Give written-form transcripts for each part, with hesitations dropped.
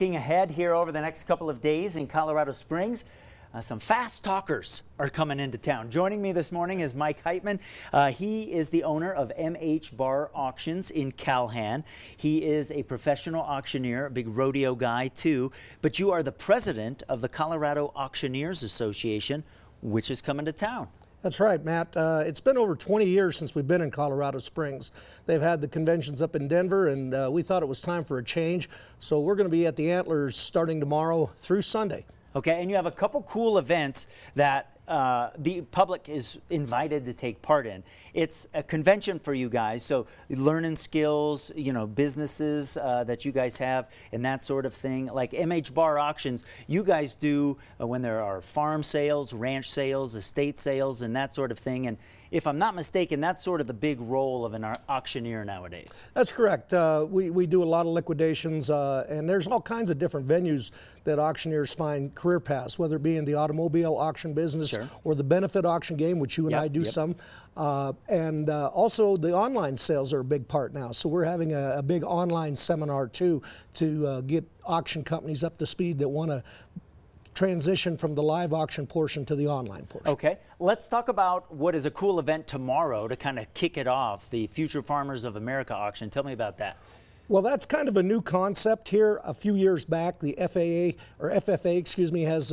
Looking ahead here over the next couple of days in Colorado Springs, some fast talkers are coming into town. Joining me this morning is Mike Heitman. He is the owner of MH Bar Auctions in Calhan. He is a professional auctioneer, a big rodeo guy too, but you are the president of the Colorado Auctioneers Association, which is coming to town. That's right, Matt. It's been over 20 years since we've been in Colorado Springs. They've had the conventions up in Denver, and we thought it was time for a change. So we're going to be at the Antlers starting tomorrow through Sunday. Okay, and you have a couple cool events that the public is invited to take part in. It's a convention for you guys, so learning skills, you know, businesses that you guys have and that sort of thing. Like MH Bar Auctions, you guys do when there are farm sales, ranch sales, estate sales, and that sort of thing. And if I'm not mistaken, that's sort of the big role of an auctioneer nowadays. That's correct. We do a lot of liquidations, and there's all kinds of different venues that auctioneers find career paths, whether it be in the automobile auction business, sure, or the benefit auction game, which you and I do some. And also the online sales are a big part now. So we're having a big online seminar too to get auction companies up to speed that want to transition from the live auction portion to the online portion. Okay, let's talk about what is a cool event tomorrow to kind of kick it off, the Future Farmers of America auction. Tell me about that. Well, that's kind of a new concept here. A few years back, the FFA, excuse me, has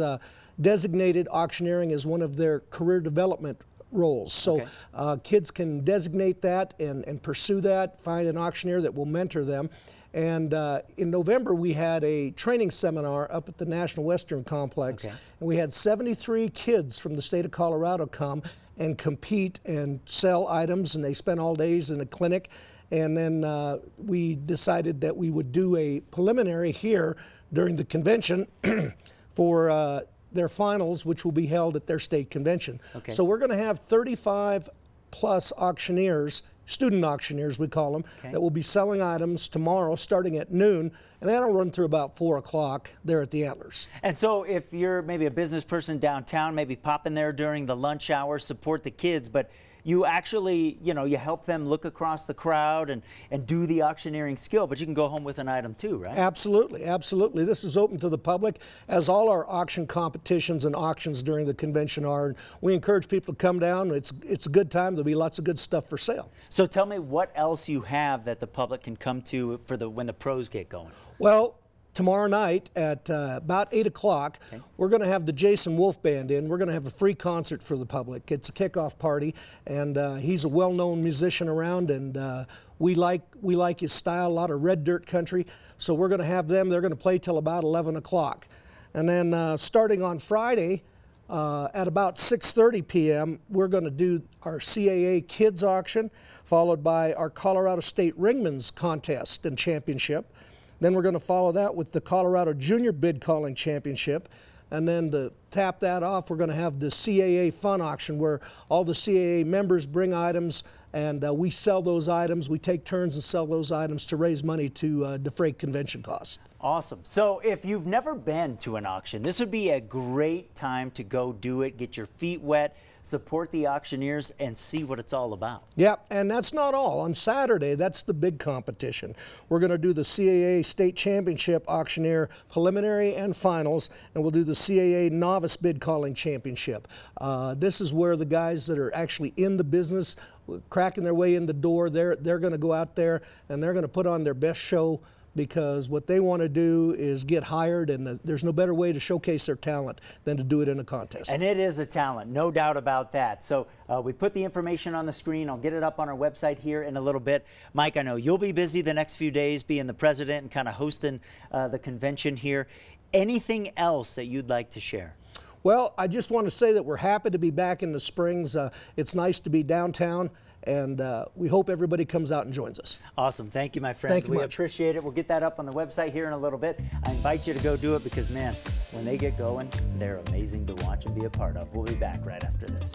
designated auctioneering as one of their career development roles. So okay, kids can designate that and pursue that, find an auctioneer that will mentor them. And in November, we had a training seminar up at the National Western Complex, okay, and we had 73 kids from the state of Colorado come and compete and sell items, and they spent all days in a clinic. And then we decided that we would do a preliminary here during the convention for their finals, which will be held at their state convention. Okay. So we're going to have 35 plus auctioneers, student auctioneers we call them, okay, that will be selling items tomorrow starting at noon, and that'll run through about 4 o'clock there at the Antlers. And so if you're maybe a business person downtown, maybe pop in there during the lunch hour, support the kids, but you actually, you know, you help them look across the crowd and do the auctioneering skill, but you can go home with an item too, right? Absolutely, absolutely. This is open to the public, as all our auction competitions and auctions during the convention are. And we encourage people to come down. It's a good time. There'll be lots of good stuff for sale. So tell me what else you have that the public can come to for when the pros get going. Well, tomorrow night at about 8 o'clock, okay, we're going to have the Jason Wolf Band in. We're going to have a free concert for the public. It's a kickoff party, and he's a well-known musician around, and we like his style, a lot of red dirt country. So we're going to have them. They're going to play till about 11 o'clock. And then starting on Friday at about 6:30 p.m., we're going to do our CAA Kids Auction, followed by our Colorado State Ringman's Contest and Championship. Then we're going to follow that with the Colorado Junior Bid Calling Championship. And then to tap that off, we're going to have the CAA Fun Auction, where all the CAA members bring items, and we sell those items. We take turns and sell those items to raise money to defray convention costs. Awesome. So if you've never been to an auction, this would be a great time to go do it, get your feet wet, support the auctioneers, and see what it's all about. Yeah, and that's not all. On Saturday, that's the big competition. We're going to do the CAA State Championship Auctioneer Preliminary and Finals, and we'll do the CAA Novice Bid Calling Championship. This is where the guys that are actually in the business, cracking their way in the door, they're going to go out there and they're going to put on their best show, because what they want to do is get hired, and there's no better way to showcase their talent than to do it in a contest. And it is a talent, no doubt about that. So we put the information on the screen. I'll get it up on our website here in a little bit. Mike, I know you'll be busy the next few days being the president and kind of hosting the convention here. Anything else that you'd like to share? Well, I just want to say that we're happy to be back in the Springs. It's nice to be downtown, and we hope everybody comes out and joins us. Awesome. Thank you, my friend. Thank you much. We appreciate it. We'll get that up on the website here in a little bit. I invite you to go do it because, man, when they get going, they're amazing to watch and be a part of. We'll be back right after this.